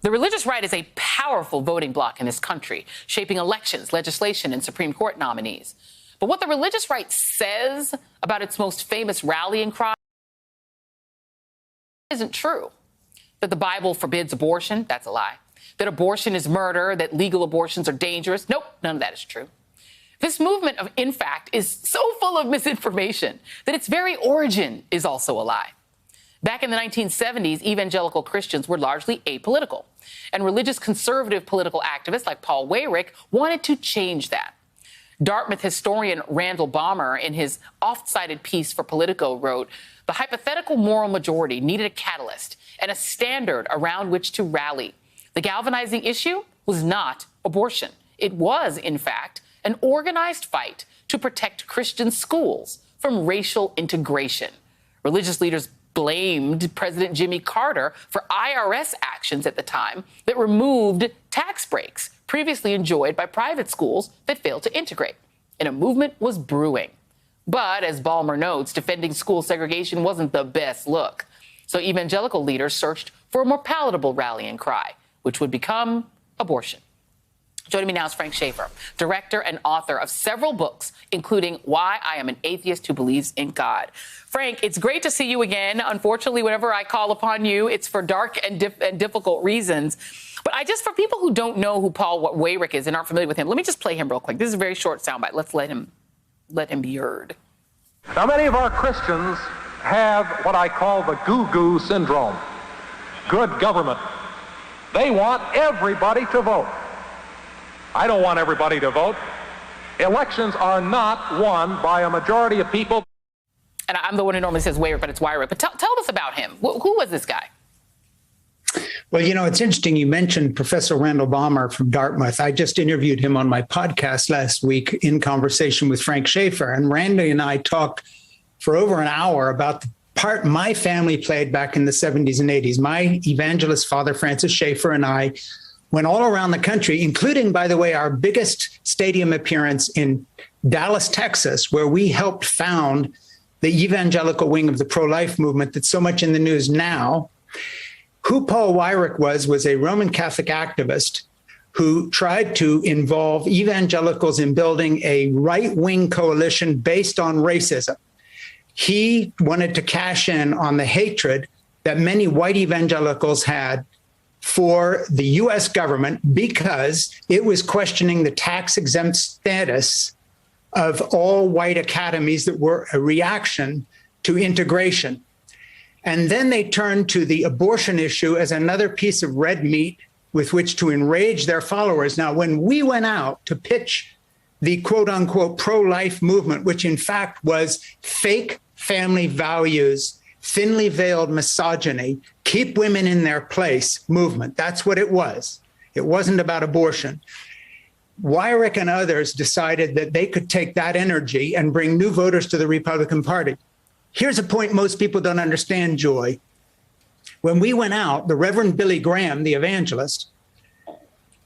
The religious right is a powerful voting bloc in this country, shaping elections, legislation, and Supreme Court nominees. But what the religious right says about its most famous rallying cry isn't true. That the Bible forbids abortion, that's a lie. That abortion is murder, that legal abortions are dangerous, nope, none of that is true. This movement, in fact, is so full of misinformation that its very origin is also a lie. Back in the 1970s, evangelical Christians were largely apolitical, and religious conservative political activists like Paul Weyrich wanted to change that. Dartmouth historian Randall Balmer, in his oft-cited piece for Politico, wrote, "The hypothetical moral majority needed a catalyst and a standard around which to rally. The galvanizing issue was not abortion. It was, in fact, an organized fight to protect Christian schools from racial integration." Religious leaders blamed President Jimmy Carter for IRS actions at the time that removed tax breaks previously enjoyed by private schools that failed to integrate. And a movement was brewing. But as Balmer notes, defending school segregation wasn't the best look. So evangelical leaders searched for a more palatable rallying cry, which would become abortion. Joining me now is Frank Schaeffer, director and author of several books, including Why I Am an Atheist Who Believes in God. Frank, it's great to see you again. Unfortunately, whenever I call upon you, it's for dark and difficult reasons. But for people who don't know who Paul Weyrich is and aren't familiar with him, let me just play him real quick. This is a very short soundbite. Let's let him be heard. Now, many of our Christians have what I call the goo-goo syndrome. Good government. They want everybody to vote. I don't want everybody to vote. Elections are not won by a majority of people. And I'm the one who normally says Weyrich, but it's Weyrich. But tell us about him. Who was this guy? Well, it's interesting you mentioned Professor Randall Balmer from Dartmouth. I just interviewed him on my podcast last week in conversation with Frank Schaeffer. And Randy and I talked for over an hour about the part my family played back in the 70s and 80s. My evangelist father, Francis Schaeffer, and I went all around the country, including, by the way, our biggest stadium appearance in Dallas, Texas, where we helped found the evangelical wing of the pro-life movement that's so much in the news now. Who Paul Weyrich was a Roman Catholic activist who tried to involve evangelicals in building a right-wing coalition based on racism. He wanted to cash in on the hatred that many white evangelicals had for the U.S. government because it was questioning the tax-exempt status of all white academies that were a reaction to integration. And then they turned to the abortion issue as another piece of red meat with which to enrage their followers. Now, when we went out to pitch the quote-unquote pro-life movement, which in fact was fake family values, thinly veiled misogyny, keep women in their place movement. That's what it was. It wasn't about abortion. Weyrich and others decided that they could take that energy and bring new voters to the Republican Party. Here's a point most people don't understand, Joy. When we went out, the Reverend Billy Graham, the evangelist,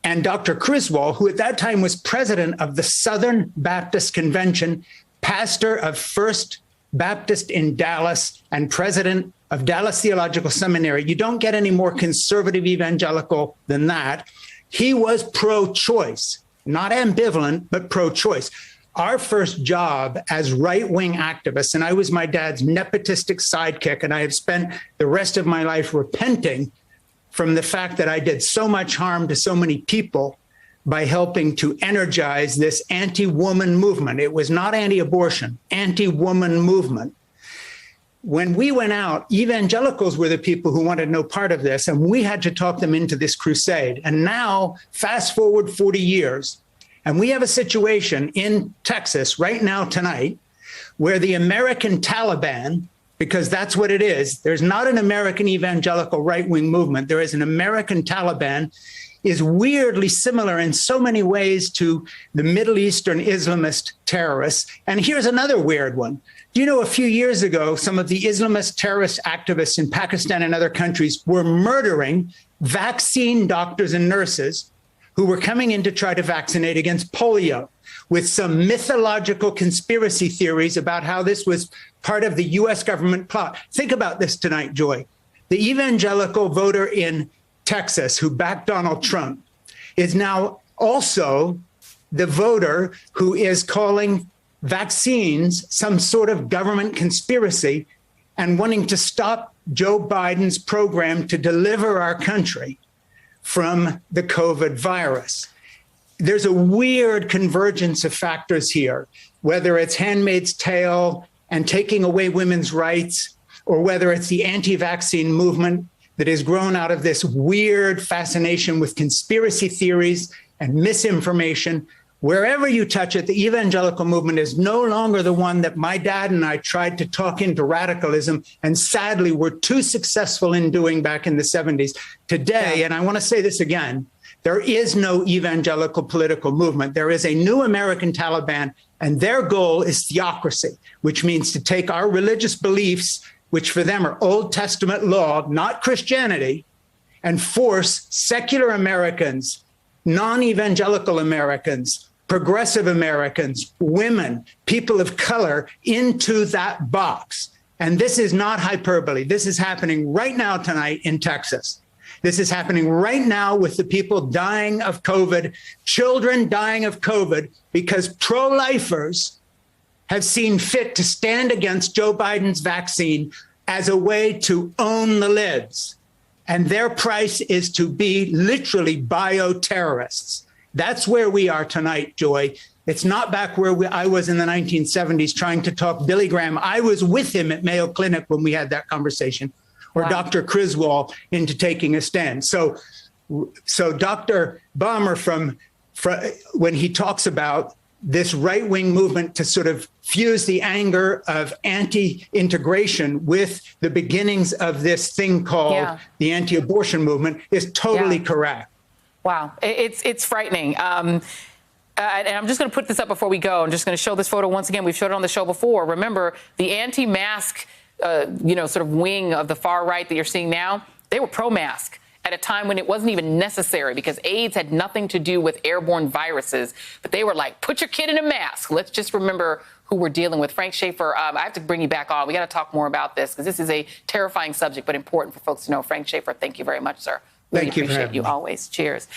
and Dr. Criswell, who at that time was president of the Southern Baptist Convention, pastor of First Baptist in Dallas, and president of Dallas Theological Seminary. You don't get any more conservative evangelical than that. He was pro-choice, not ambivalent, but pro-choice. Our first job as right-wing activists, and I was my dad's nepotistic sidekick, and I have spent the rest of my life repenting from the fact that I did so much harm to so many people by helping to energize this anti-woman movement. It was not anti-abortion, anti-woman movement. When we went out, evangelicals were the people who wanted no part of this, and we had to talk them into this crusade. And now, fast forward 40 years, and we have a situation in Texas right now tonight where the American Taliban, because that's what it is, there's not an American evangelical right-wing movement, there is an American Taliban, is weirdly similar in so many ways to the Middle Eastern Islamist terrorists. And here's another weird one. Do you know a few years ago, some of the Islamist terrorist activists in Pakistan and other countries were murdering vaccine doctors and nurses who were coming in to try to vaccinate against polio, with some mythological conspiracy theories about how this was part of the U.S. government plot. Think about this tonight, Joy. The evangelical voter in Texas, who backed Donald Trump, is now also the voter who is calling vaccines some sort of government conspiracy and wanting to stop Joe Biden's program to deliver our country from the COVID virus. There's a weird convergence of factors here, whether it's Handmaid's Tale and taking away women's rights, or whether it's the anti-vaccine movement that has grown out of this weird fascination with conspiracy theories and misinformation. Wherever you touch it, the evangelical movement is no longer the one that my dad and I tried to talk into radicalism, and sadly were too successful in doing back in the 70s. Today, and I want to say this again, there is no evangelical political movement. There is a new American Taliban, and their goal is theocracy, which means to take our religious beliefs, which for them are Old Testament law, not Christianity, and force secular Americans, non-evangelical Americans, progressive Americans, women, people of color into that box. And this is not hyperbole. This is happening right now tonight in Texas. This is happening right now with the people dying of COVID, children dying of COVID, because pro-lifers have seen fit to stand against Joe Biden's vaccine as a way to own the lids. And their price is to be literally bioterrorists. That's where we are tonight, Joy. It's not back where I was in the 1970s trying to talk Billy Graham. I was with him at Mayo Clinic when we had that conversation, or wow. Dr. Criswell into taking a stand. So Dr. Balmer, when he talks about this right-wing movement to sort of fuse the anger of anti-integration with the beginnings of this thing called the anti-abortion movement, is totally correct. Wow, it's frightening. And I'm just going to put this up before we go. I'm just going to show this photo once again. We've showed it on the show before. Remember, the anti-mask, sort of wing of the far right that you're seeing now, they were pro-mask at a time when it wasn't even necessary, because AIDS had nothing to do with airborne viruses. But they were like, put your kid in a mask. Let's just remember who we're dealing with. Frank Schaeffer, I have to bring you back on. We got to talk more about this, because this is a terrifying subject, but important for folks to know. Frank Schaeffer, thank you very much, sir. Really Thank you. Appreciate you always. Cheers.